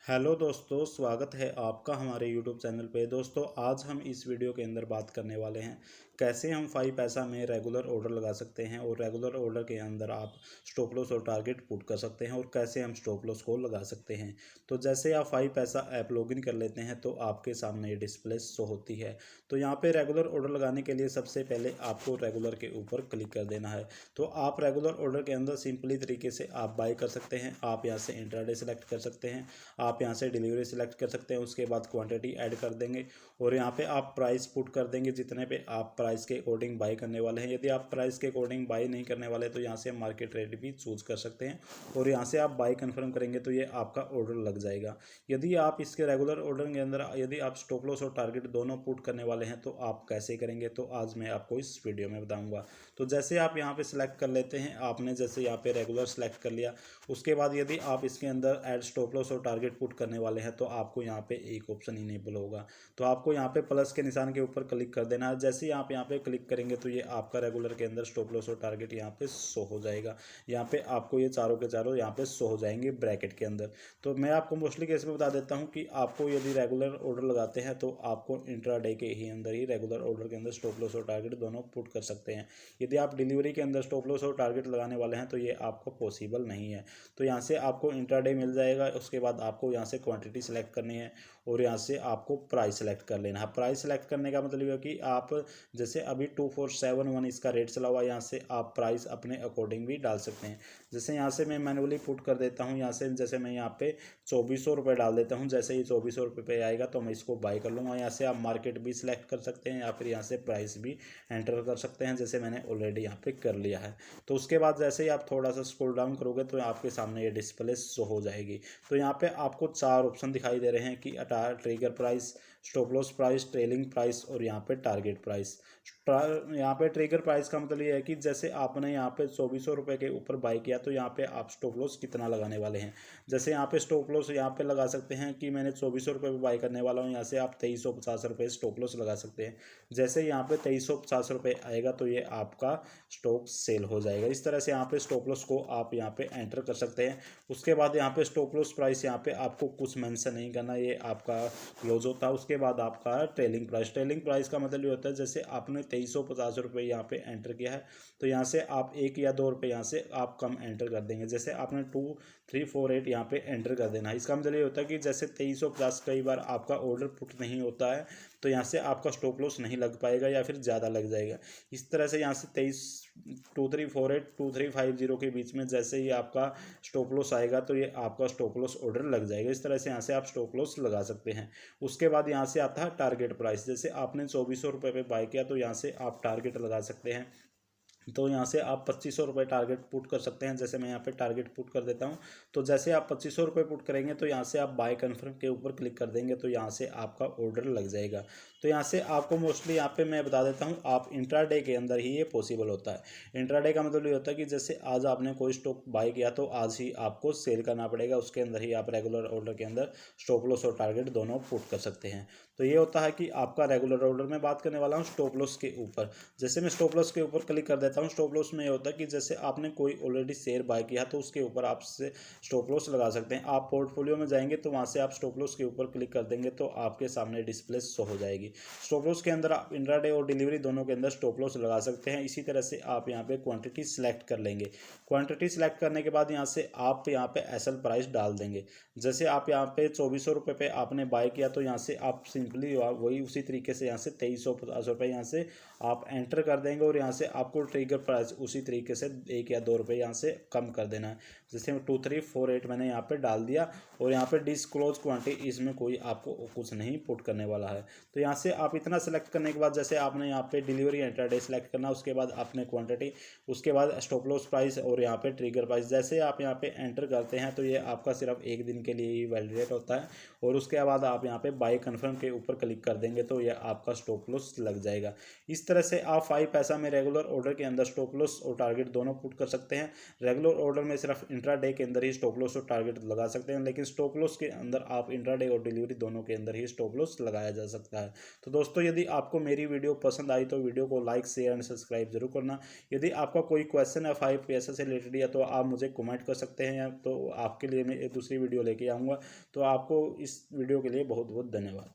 Hello दोस्तों, स्वागत है आपका हमारे यूट्यूब चैनल पे। दोस्तों, आज हम इस वीडियो के अंदर बात करने वाले हैं कैसे हम 5 पैसा में रेगुलर ऑर्डर लगा सकते हैं और रेगुलर ऑर्डर के अंदर आप स्टॉप लॉस और टारगेट पुट कर सकते हैं और कैसे हम स्टॉप लॉस को लगा सकते हैं। तो जैसे आप 5 पैसा ऐप लॉगिन कर लेते हैं तो आपके सामने ये डिस्प्ले शो होती है। तो यहाँ पे रेगुलर ऑर्डर लगाने के लिए सबसे पहले आपको रेगुलर के ऊपर क्लिक कर देना है। तो आप रेगुलर ऑर्डर के अंदर सिंपली तरीके से आप बाय कर सकते हैं। आप यहाँ से इंट्राडे सेलेक्ट कर सकते हैं, आप यहाँ से डिलीवरी सिलेक्ट कर सकते हैं, उसके बाद क्वांटिटी ऐड कर देंगे और यहाँ पे आप प्राइस पुट कर देंगे जितने पे आप प्राइस के अकॉर्डिंग बाय करने वाले हैं। यदि आप प्राइस के अकॉर्डिंग बाय नहीं करने वाले तो यहाँ से मार्केट रेट भी चूज कर सकते हैं और यहाँ से आप बाय कन्फर्म करेंगे तो ये आपका ऑर्डर लग जाएगा। यदि आप इसके रेगुलर ऑर्डर के अंदर यदि आप स्टॉप लॉस और टारगेट दोनों पुट करने वाले हैं तो आप कैसे करेंगे, तो आज मैं आपको इस वीडियो में बताऊंगा। तो जैसे आप यहाँ पे सिलेक्ट कर लेते हैं, आपने जैसे यहाँ पे रेगुलर सेलेक्ट कर लिया, उसके बाद यदि आप इसके अंदर ऐड स्टॉप लॉस और टारगेट पुट करने वाले हैं तो आपको यहाँ पे एक ऑप्शन इनेबल होगा। तो आपको यहाँ पे प्लस के निशान के ऊपर क्लिक कर देना है। जैसे ही आप यहाँ पे क्लिक करेंगे तो ये आपका रेगुलर के अंदर स्टॉप लॉस और टारगेट यहाँ पे शो हो जाएगा। यहाँ पे आपको ये चारों के चारों यहाँ पे शो हो जाएंगे ब्रैकेट के अंदर। तो मैं आपको मोस्टली केस में बता देता हूँ कि आपको यदि रेगुलर ऑर्डर लगाते हैं तो आपको इंट्राडे के ही अंदर ही रेगुलर ऑर्डर के अंदर स्टॉप लॉस और टारगेट दोनों पुट कर सकते हैं। यदि आप डिलीवरी के अंदर स्टॉप लॉस और टारगेट लगाने वाले हैं तो ये आपको पॉसिबल नहीं है। तो यहाँ से आपको इंट्राडे मिल जाएगा, उसके बाद आपको यहाँ से क्वांटिटी सेलेक्ट करनी है और यहाँ से आपको प्राइस सेलेक्ट कर लेना है। प्राइस सेलेक्ट करने का मतलब है कि आप जैसे अभी 2471 इसका रेट चला हुआ, यहाँ से आप प्राइस अपने अकॉर्डिंग भी डाल सकते हैं। जैसे यहाँ से मैं मैनुअली पुट कर देता हूँ, यहाँ से जैसे मैं यहाँ पे 2400 रुपये डाल देता हूँ। जैसे ही 2400 रुपये पे आएगा तो मैं इसको बाय कर लूँगा। यहाँ से आप मार्केट भी सिलेक्ट कर सकते हैं या फिर यहाँ से प्राइस भी एंटर कर सकते हैं, जैसे मैंने ऑलरेडी यहाँ पे कर लिया है। तो उसके बाद जैसे ही आप थोड़ा सा स्क्रॉल डाउन करोगे तो आपके सामने ये डिस्प्ले शो हो जाएगी। तो यहाँ पे आपको 4 ऑप्शन दिखाई दे रहे हैं कि trigger price, stop loss price, trailing price और यहाँ पे टारगेट प्राइस। यहाँ पे ट्रिगर प्राइस का मतलब ये है कि जैसे आपने यहाँ पे 2400 रुपये के ऊपर बाय किया तो यहाँ पे आप स्टॉप लॉस कितना लगाने वाले हैं। जैसे यहाँ पे स्टॉप लॉस यहाँ पे लगा सकते हैं कि मैंने 2400 रुपये पे बाय करने वाला हूँ, यहाँ से आप 2350 रुपये स्टॉप लॉस लगा सकते हैं। जैसे यहाँ पे 2350 रुपये आएगा तो ये आपका स्टॉक सेल हो जाएगा। इस तरह से यहाँ पे स्टॉप लॉस को आप यहाँ पे एंटर कर सकते हैं। उसके बाद यहाँ पे स्टॉप लॉस प्राइस यहाँ पे आपको कुछ मेंशन नहीं करना, ये आपका क्लोज होता है। उसके बाद आपका ट्रेलिंग प्राइस का मतलब ये होता है जैसे आपने 2350 रुपये यहाँ पे एंटर किया है तो यहाँ से आप 1 या 2 रुपये यहाँ से आप कम एंटर कर देंगे। जैसे आपने 2348 यहाँ पे एंटर कर देना है। इसका मतलब ये होता है कि जैसे 2350 कई बार आपका ऑर्डर पुट नहीं होता है तो यहाँ से आपका स्टॉप लॉस नहीं लग पाएगा या फिर ज़्यादा लग जाएगा। इस तरह से यहाँ से 2348 2350 के बीच में जैसे ही आपका स्टॉप लॉस आएगा तो ये आपका स्टॉप लॉस ऑर्डर लग जाएगा। इस तरह से यहाँ से आप स्टॉप लॉस लगा सकते हैं। उसके बाद यहाँ से आता है टारगेट प्राइस। जैसे आपने 2400 रुपये पे बाय किया तो यहाँ से आप टारगेट लगा सकते हैं। तो यहाँ से आप 2500 रुपये टारगेट पुट कर सकते हैं। जैसे मैं यहाँ पे टारगेट पुट कर देता हूँ। तो जैसे आप 2500 रुपये पुट करेंगे तो यहाँ से आप बाय कन्फर्म के ऊपर क्लिक कर देंगे तो यहाँ से आपका ऑर्डर लग जाएगा। तो यहाँ से आपको मोस्टली यहाँ पे मैं बता देता हूँ, आप इंट्राडे के अंदर ही ये पॉसिबल होता है। इंट्राडे का मतलब ये होता है कि जैसे आज आपने कोई स्टॉक बाय किया तो आज ही आपको सेल करना पड़ेगा, उसके अंदर ही आप रेगुलर ऑर्डर के अंदर स्टॉप लॉस और टारगेट दोनों पुट कर सकते हैं। तो ये होता है कि आपका रेगुलर ऑर्डर में बात करने वाला हूँ स्टॉप लॉस के ऊपर। जैसे मैं स्टॉप लॉस के ऊपर क्लिक कर देता हूँ, स्टॉप लॉस में ये होता है कि जैसे आपने कोई ऑलरेडी शेयर बाय किया तो उसके ऊपर आप से स्टॉप लॉस लगा सकते हैं। आप पोर्टफोलियो में जाएंगे तो वहाँ से आप स्टॉप लॉस के ऊपर क्लिक कर देंगे तो आपके सामने डिस्प्ले शो हो जाएगी। स्टॉप लॉस के अंदर आप इंट्राडे और डिलीवरी दोनों के अंदर स्टॉप लॉस लगा सकते हैं। इसी तरह से आप यहाँ पे क्वांटिटी सिलेक्ट कर लेंगे। क्वांटिटी सिलेक्ट करने के बाद यहाँ से आप यहाँ पे एसएल प्राइस डाल देंगे। जैसे आप यहाँ पे 2400 रुपये पे आपने बाय किया तो यहाँ से आप सिंपली वही उसी तरीके से यहाँ से 2350 रुपये यहाँ से आप एंटर कर देंगे और यहाँ से आपको ट्रिगर प्राइस उसी तरीके से 1 या 2 रुपये यहाँ से कम कर देना है। जैसे 2348 मैंने यहाँ पे डाल दिया और यहाँ पे डिस्क्लोज क्वांटिटी, इसमें कोई आपको कुछ नहीं पुट करने वाला है। तो यहाँ से आप इतना सेलेक्ट करने के बाद जैसे आपने यहाँ पे डिलीवरी इंट्राडे सेलेक्ट करना, उसके बाद आपने क्वांटिटी, उसके बाद स्टॉप लॉस प्राइस और यहाँ पे ट्रिगर प्राइस जैसे आप यहाँ पे एंटर करते हैं तो ये आपका सिर्फ 1 दिन के लिए ही वैलिडेट होता है और उसके बाद आप यहाँ पे बाय कन्फर्म के ऊपर क्लिक कर देंगे तो ये आपका स्टॉप लॉस लग जाएगा। इस तरह से आप 5 पैसा में रेगुलर ऑर्डर के अंदर स्टॉप लॉस और टारगेट दोनों पुट कर सकते हैं। रेगुलर ऑर्डर में सिर्फ इंट्राडे के अंदर ही स्टॉप लॉस और टारगेट लगा सकते हैं, लेकिन स्टॉप लॉस के अंदर आप इंट्राडे और डिलीवरी दोनों के अंदर ही स्टॉप लॉस लगाया जा सकता है। तो दोस्तों यदि आपको मेरी वीडियो पसंद आई तो वीडियो को लाइक शेयर एंड सब्सक्राइब जरूर करना। यदि आपका कोई क्वेश्चन है 5 पैसा से रिलेटेड या तो आप मुझे कमेंट कर सकते हैं, या तो आपके लिए मैं एक दूसरी वीडियो लेके आऊँगा। तो आपको इस वीडियो के लिए बहुत बहुत धन्यवाद।